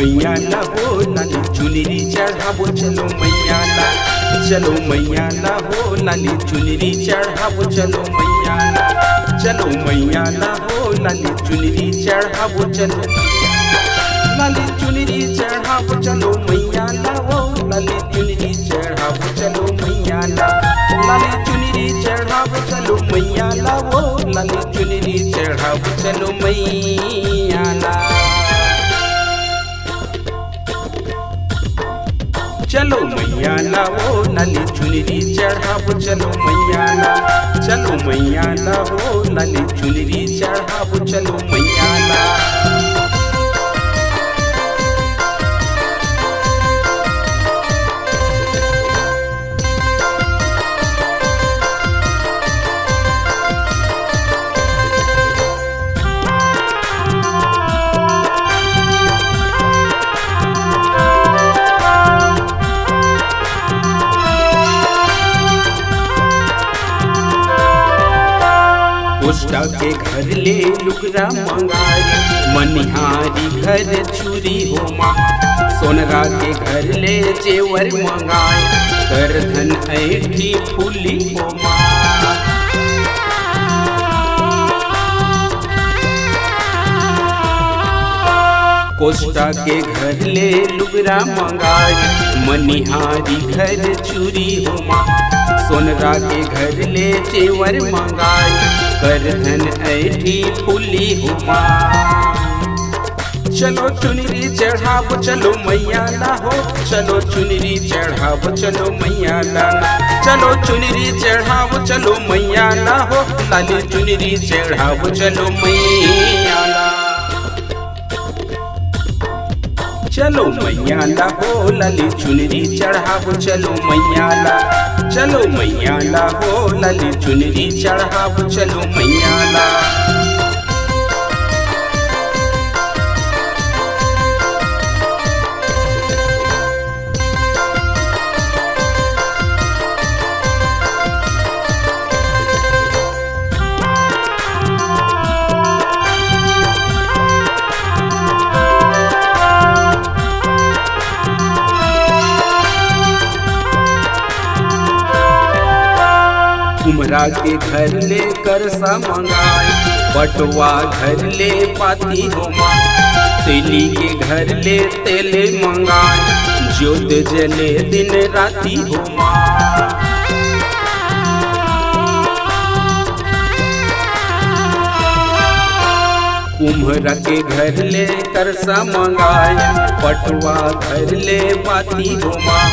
मैया ला हो लाली चुनरी चढ़ाबो चलो मैया ला, चलो मैया ला हो लाली चुनरी चढ़ाबो चलो मैया ला, चलो मैया ला हो लाली चुनरी चढ़ाबो चलो, लाली चुनरी चढ़ाबो चलो मैया ला हो लाली चुनरी चढ़ाबो चलो मैया ला, लाली चुनरी चढ़ाबो चलो मैया ला हो लाली चुनरी चढ़ाबो चलो मैया ला। चलो मैया ला हो लाली चुनरी चढ़ाबो चलो मैया ला, चलो मैया ला हो लाली चुनरी चढ़ाबो चलो मैया ला। कोष्टा के घर ले लुकरा मंगाई, मनिहारी घर छुरी हो माँ, सोनरा के घर ले जेवर मंगाई, कर धन ऐठी फूली हो माँ। कोष्टा के घर ले लुगरा मंगाई, मनिहारी घर चूरी हो माँ, सोनरा के घर ले जेवर मंगाई, कर धन ऐठी फूली हो माँ। चलो चुनरी चढ़ाबो चलो मैया ला हो, चलो चुनरी चढ़ाबो चलो मैया ला, चलो चुनरी चढ़ाबो चलो मैया ला हो लाली चुनरी चढ़ाबो चलो मैया ला। चलो मैया ला हो लाली चुनरी चढ़ाबो चलो मैया ला, चलो मैया ला हो लाली चुनरी चढ़ाबो चलो मैया ला। कुमरा के घर ले करसा मंगाई, बटवा घर ले पाती हो माँ, तेली के घर ले तेले मंगाई, ज्योत जले दिन राती हो माँ। कुम्हरा के घर ले करसा मंगाई, बटवा घर ले पाती हो माँ,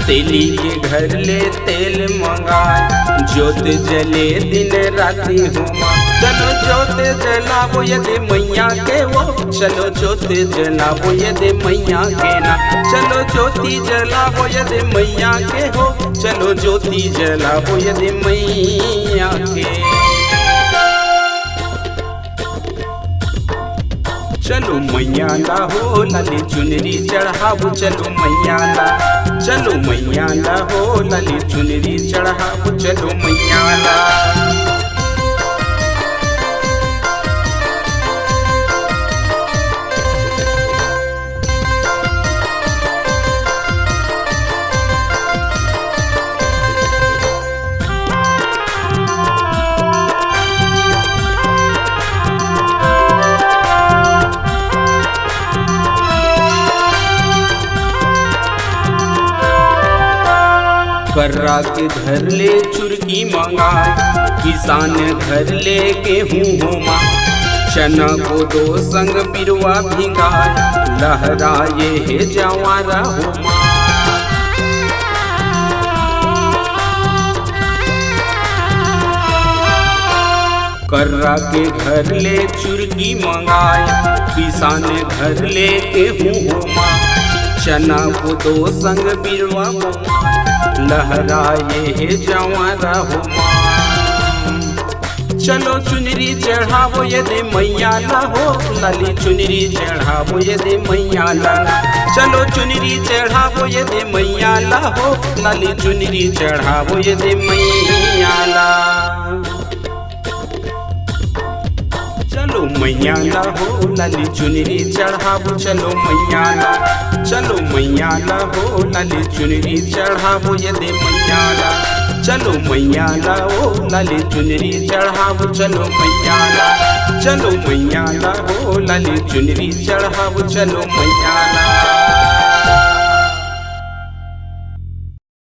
तेली के घर ले तेल मंगाए, ज्योत जले दिन राती हो माँ। चलो ज्योत जलाबो यदि मैया के वो, चलो ज्योत जलाबो यदि मैया के ना, चलो ज्योति जलाबो यदि मैया के हो, चलो ज्योति जलाबो यदि मैया के। चलो मैया ला हो लाली चुनरी चढ़ाबो चलो मैया ला, चलो मैया ला हो लाली चुनरी चढ़ाबो चलो मैया ला। कर्रा के घर ले चुरकी मंगाए, किसान घर ले गेहूँ हो माँ, चना को दो संग पिरवा भिंगाए, लहराए हे जवारा हो माँ। कर्रा के घर ले चुरकी मंगाए, किसान घर ले गेहूँ हो माँ, चना को दो संग पिरवा हो माँ, लहराए हे जवारा हो माँ। चलो चुनरी चढ़ाबो यदि मैया ला हो लाली चुनरी चढ़ाबो यदि मैया ला, चलो चुनरी चढ़ाबो यदि मैया ला हो लाली चुनरी चढ़ाबो यदि मैया ला। चलो चलो मैया ला हो लाली चुनरी चढ़ाबो चलो मैया ला, चलो मैया ला हो लाली चुनरी चढ़ाबो यदि मैया ला, चलो मैया ला ओ लाली चुनरी चढ़ाबो चलो मैया ला, चलो मैया ला हो लाली चुनरी चढ़ाबो चलो मैया ला।